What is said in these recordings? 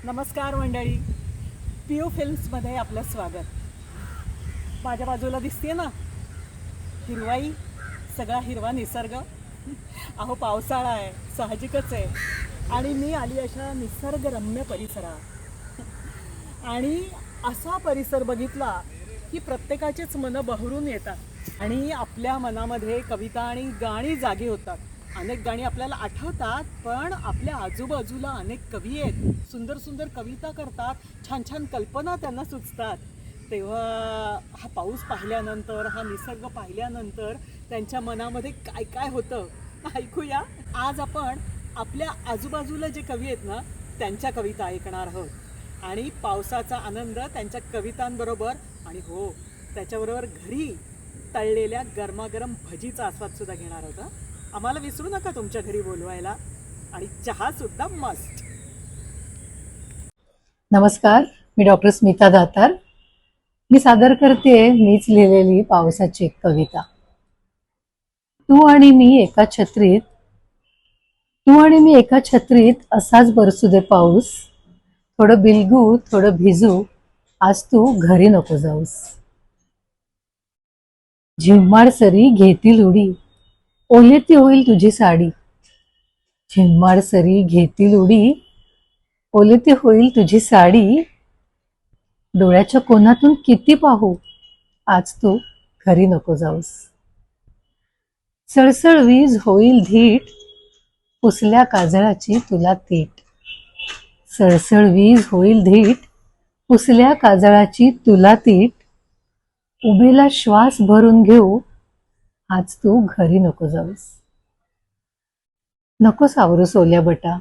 नमस्कार मंडळी, P O फिल्म्समध्ये आपलं स्वागत. माझ्या बाजूला दिसते ना हिरवाई, सगळा हिरवा निसर्ग. अहो पावसाळा आहे, साहजिकच आहे. आणि मी आली अशा निसर्गरम्य परिसरात. आणि असा परिसर बघितला की प्रत्येकाचेच मनं बहरून येतात आणि आपल्या मनामध्ये कविता आणि गाणी जागी होतात. अनेक गाणी आपल्याला आठवतात, पण आपल्या आजूबाजूला अनेक कवी आहेत, सुंदर सुंदर कविता करतात, छान छान कल्पना त्यांना सुचतात. तेव्हा हा पाऊस पाहिल्यानंतर, हा निसर्ग पाहिल्यानंतर त्यांच्या मनामध्ये काय काय होतं ऐकूया. आज आपण आपल्या आजूबाजूला जे कवी आहेत ना, त्यांच्या कविता ऐकणार आहोत आणि पावसाचा आनंद त्यांच्या कवितांबरोबर, आणि हो त्याच्याबरोबर घरी तळलेल्या गरमागरम भजीचा आस्वादसुद्धा घेणार होता. आम्हाला विसरू नका तुमच्या घरी बोलवायला, आणि चहा सुद्धा मस्ट. नमस्कार, मी डॉक्टर स्मिता दातार. मी सादर करते मीच लिहिलेली पावसाची एक कविता. तू आणि मी एका छत्रीत असाच बरसू दे पाऊस. थोडं बिलगू थोडं भिजू, आज तू घरी नको जाऊस. झिम्माड सरी घेतील उडी, ओलेती होईल तुझी साडी. झिम्माड सरी घेतील उडी, ओलेती होईल तुझी साडी. डोळ्याच्या कोनातून किती पाहू, आज तू घरी नको जाऊस. सळसळ वीज होईल धीट, पुसल्या काजळाची तुला तीट. सळसळ वीज होईल धीट, पुसल्या काजळाची तुला तीट. उभेला श्वास भरून घेऊ, आज तू घरी नको जाऊस. नको सावरू सोल्या बटा,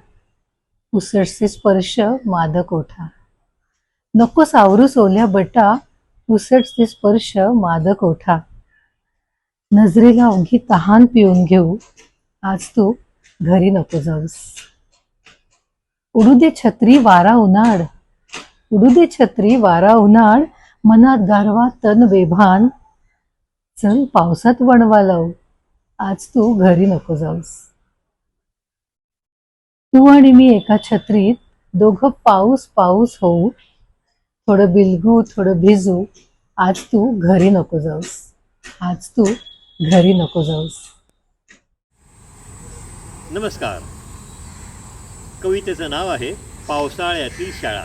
उसटसे स्पर्श मादक ओठा. नको सावरू सोल्या बटा, उसटसे स्पर्श मादक ओठा. नजरेला उगी तहान पिऊन घेऊ, आज तू घरी नको जाऊस. उडू दे छत्री वारा उन्हाळ, उडू दे छत्री वारा उन्हाळ. मनात गारवा तन बेभान, चल पावसात वणवा लावू, आज तू घरी नको जाऊस. तू आणि मी एका छत्रीत, दोघं पाऊस पाऊस होऊ. थोडं बिलगू थोडं भिजू, आज तू घरी नको जाऊस. आज तू घरी नको जाऊस. नमस्कार. कवितेचं नाव आहे पावसाळ्यातील शाळा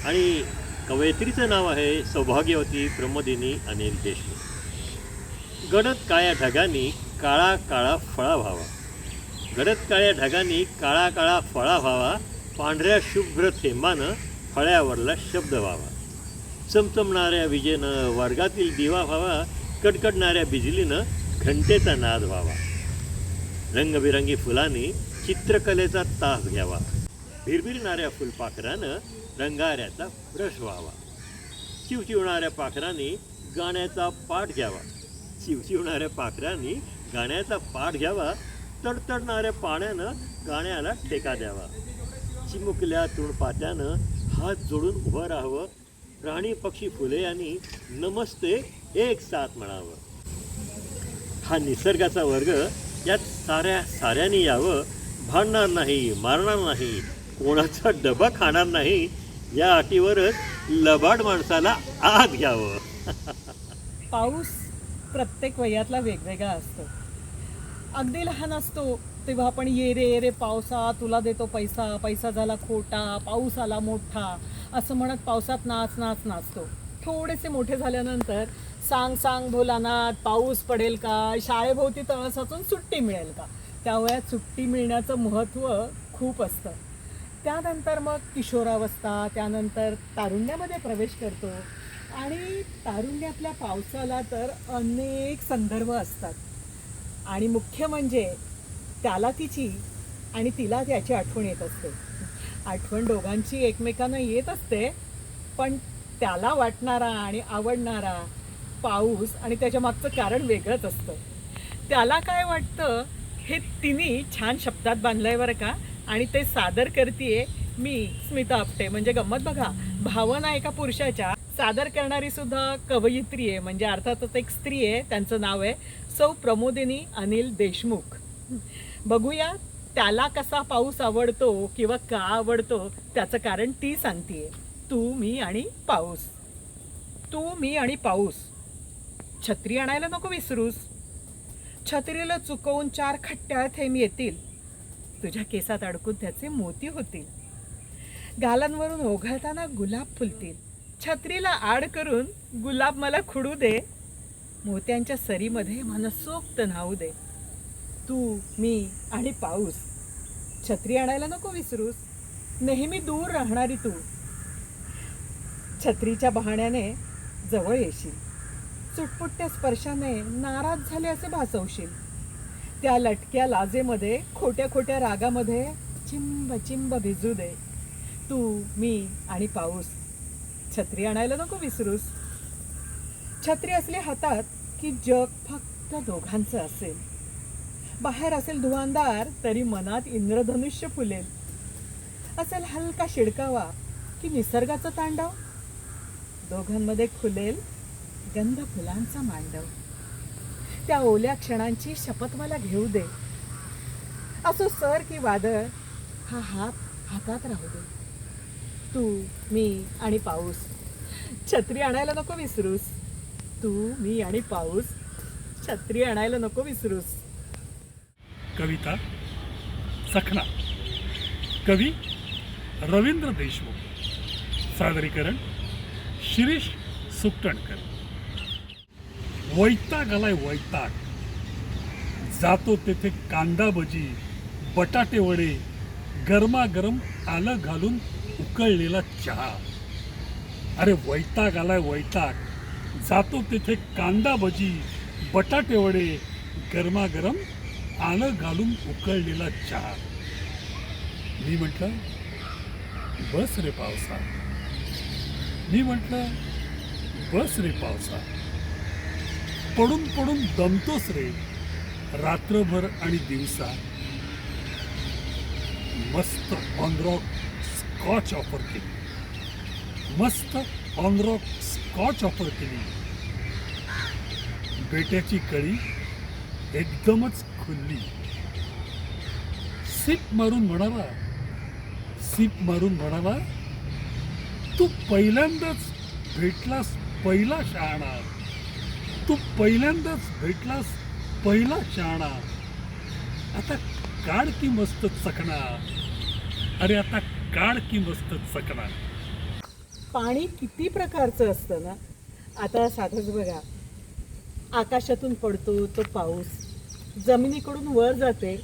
आणि कवयित्रीचं नाव आहे सौभाग्यवती प्रमोदिनी अनिल देशमुख. गडद काळ्या ढगांनी काळा काळा फळा व्हावा, गडद काळ्या ढगांनी काळा काळा फळा व्हावा. पांढऱ्या शुभ्र थेंबानं फळ्यावरला शब्द व्हावा. चमचमणाऱ्या विजेनं वर्गातील दिवा व्हावा, कडकडणाऱ्या बिजलीनं घंटेचा नाद व्हावा. रंगबिरंगी फुलांनी चित्रकलेचा तास घ्यावा, भिरभिरणाऱ्या फुलपाखरानं रंगाऱ्याचा ब्रश व्हावा. चिवचिवणाऱ्या पाखरांनी गाण्याचा पाठ घ्यावा, चिवचिवणाऱ्या पाखरांनी गाण्याचा पाठ घ्यावा. तडतडणाऱ्या पाण्यानं गाण्याला टेका द्यावा. चिमुकल्या तुणपात्यानं हात जोडून उभं राहावं. प्राणी पक्षी फुले यांनी नमस्ते एक साथ म्हणावं. हा निसर्गाचा वर्ग, यात साऱ्यानी यावं. भांडणार नाही, मारणार नाही, कोणाचा डबा खाणार नाही, या अटीवरच लबाड माणसाला आत घ्यावं. पाऊस प्रत्येक वयातला वेगवेगळा असतो. अगदी लहान असतो तेव्हा आपण ये रे पावसा, तुला देतो पैसा, पैसा झाला खोटा, पाऊस आला मोठा, असं म्हणत पावसात नाच नाच नाचतो. थोडेसे मोठे झाल्यानंतर सांग सांग भोलानाथ, पाऊस पडेल का, शाळेभोवती तळ साचून सुट्टी मिळेल का. त्या वयात सुट्टी मिळण्याचं महत्त्व खूप असतं. त्यानंतर मग किशोरावस्था, त्यानंतर तारुण्यामध्ये प्रवेश करतो. आणि तारुण्यातल्या पावसाला तर अनेक संदर्भ असतात. आणि मुख्य म्हणजे त्याला तिची आणि तिला त्याची आठवण येत असते. आठवण दोघांची एकमेकांना येत असते, पण त्याला वाटणारा आणि आवडणारा पाऊस आणि त्याच्या मागचं कारण वेगळंच असतं. त्याला काय वाटतं हे तिने छान शब्दात बांधलंय बरं का. आणि ते सादर करतेय मी स्मिता आपटे. म्हणजे गंमत बघा, भावना एका पुरुषाच्या सादर करणारी सुद्धा कवयित्री आहे, म्हणजे अर्थातच एक स्त्री आहे. त्यांचं नाव आहे सौ प्रमोदिनी अनिल देशमुख. बघूया त्याला कसा पाऊस आवडतो किंवा का आवडतो त्याचं कारण ती सांगतेय. तू, मी आणि पाऊस. तू, मी आणि पाऊस. छत्री आणायला नको विसरूस. छत्रीला चुकवून 4 खट्ट्याळ थेंब येतील. तुझ्या केसात अडकून त्याचे मोती होतील. गालांवरून ओघळताना गुलाब फुलतील. छत्रीला आड करून गुलाब मला खुडू दे. मोत्यांच्या सरीमध्ये मनसोक्त न्हावू दे. तू, मी आणि पाऊस. छत्री आणायला नको विसरूस. नेहमी दूर राहणारी तू. छत्रीच्या बहाण्याने जवळ येशील. चुटपुटत्या स्पर्शाने नाराज झाले असे भासवशील. त्या लटक्या लाजेमध्ये खोट्या खोट्या रागामध्ये चिंब चिंब भिजू दे. तू, मी आणि पाऊस. छत्री आणायला नको विसरूस. छत्री असली हातात की जग फक्त दोघांचं असेल. बाहेर असेल धुवांधार तरी मनात इंद्रधनुष्य फुलेल. असेल हलका शिडकावा की निसर्गाचं तांडव. दोघांमध्ये खुलेल गंध फुलांचा मांडव. त्या ओल्या क्षणांची शपथ मला घेऊ दे. असो सर की वादळ, हा हात हातात राहू दे. तू, मी आणि पाऊस. छत्री आणायला नको विसरूस. तू, मी आणि पाऊस. छत्री आणायला नको विसरूस. कविता सखना. कवी रवींद्र देशमुख. सादरीकरण शिरीष सुकटणकर. वैताग आलाय वैताग. जातो तेथे कांदा भजी, बटाटे वडे, गरमागरम आलं घालून उकळलेला चहा. अरे वैताग आलाय वैताग. जातो तेथे कांदा भजी, बटाटे वडे, गरमागरम आलं घालून उकळलेला चहा. मी म्हटलं बस रे पावसा. मी म्हटलं बस रे पावसा. पडून पडून दमतोस रे रात्रभर आणि दिवसा. मस्त ऑन रॉक स्कॉच ऑफर केली. मस्त ऑन रॉक स्कॉच ऑफर केली. बेट्याची कळी एकदमच खुलली. सिप मारून म्हणाला तू पहिल्यांदाच भेटलास पहिला शहाणा. तू पहिल्यांदाच भेटलास पहिला शहाणा. आता काढ की मस्त चकना. अरे आता काढ की मस्त चकना. पाणी किती प्रकारचं असतं ना. आता साधंच बघा, आकाशातून पडतो तो पाऊस, जमिनीकडून वर जाते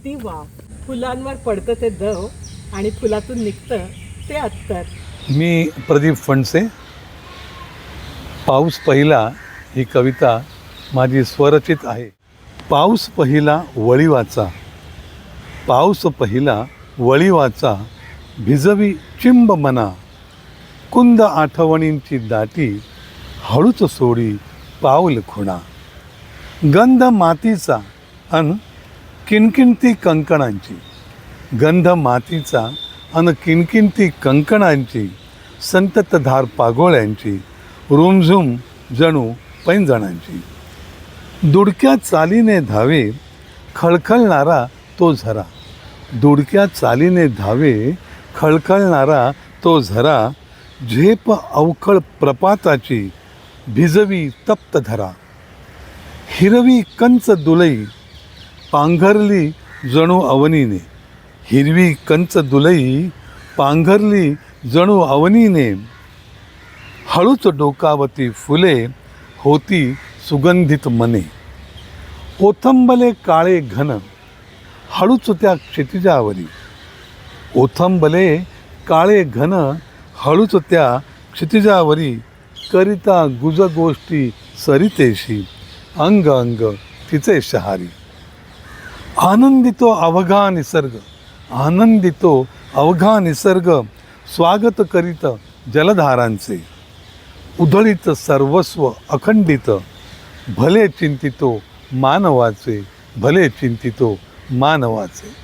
ती वाफ, फुलांवर पडतं ते दव आणि फुलातून निघतं ते अत्तर. मी प्रदीप फणसे. पाऊस पहिला ही कविता माझी स्वरचित आहे. पाऊस पहिला वळीवाचा. पाऊस पहिला वळीवाचा, भिजवी चिंब मना. कुंद आठवणींची दाटी, हळूच सोडी पाऊल खुणा. गंध मातीचा अन किणकिणती कंकणांची. गंध मातीचा अन किणकिणती कंकणांची, संततधार पागोळ्यांची, रुमझुम जणू पैंजणांची. दुडक्या चालीने धावे खळखळणारा तो झरा. दुडक्या चालीने धावे खळखळणारा तो झरा. झेप अवखळ प्रपाताची, भिजवी तप्त धरा. हिरवी कंच दुलई पांघरली जणू अवनीने. हिरवी कंच दुलई पांघरली जणू अवनीने. हळूच डोकावती फुले होती सुगंधित मने. ओथंबले काळे घन हळूच त्या क्षितिजावरी. ओथंबले काळे घन हळूच त्या क्षितिजावरी. करिता गुजगोष्टी सरितेशी, अंग अंग तिचे शहारी. आनंदितो अवघा निसर्ग. आनंदितो अवघा निसर्ग, स्वागत करीत जलधारांचे. उधळीत सर्वस्व अखंडित, भले चिंतितो मानवाचे. भले चिंतितो मानवाचे.